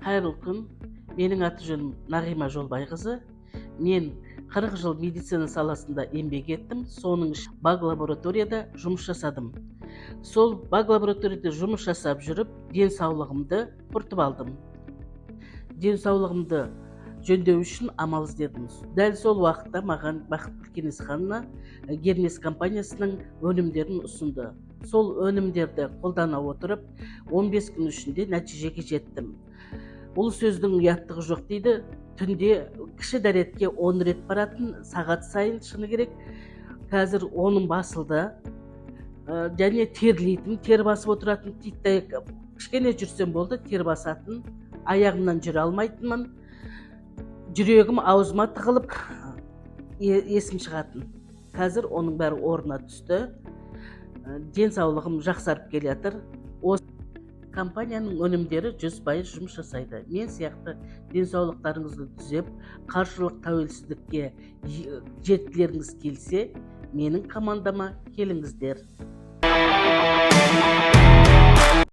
Қайырлы күн. Менің аты жөнім Нағима Жолбайқызы. Мен 40 жыл медицина саласында еңбек еттім. Соның баг лабораторияда жұмыс жасадым. Сол баг лабораторияда жұмыс жасап жүріп, денсаулығымды құртып алдым. Денсаулығымды жөндеу үшін амал іздедім. Дәл сол уақытта маған Бақытгүл Кеңесханова Гермес компаниясының өнімдерін ұсынды. Сол өнімдерді қолдана отырып, 15 күн ішінде нәтижеге жеттім. Бұл сөздің ұяттығы жоқ дейді. Түнде кіші дәретке 10 рет баратын, сағат сайын шыны керек. Қазір оның басылды. Және терлейтін, тер басып отыратын, титтей кішкене жүрсем болды, тер басатын, аяғымнан жүре алмайтынмын. Жүрегім аузыма тығылып, есім шығатын. Қазір оның бәрі орнына түсті. Денсаулығым жақсарып келе жатыр. Осы компанияның өнімдері 100% жұмыс жасайды. Мен сияқты денсаулықтарыңызды түзеп, қаржылық тәуелсіздікке жеткілеріңіз келсе, менің командама келіңіздер.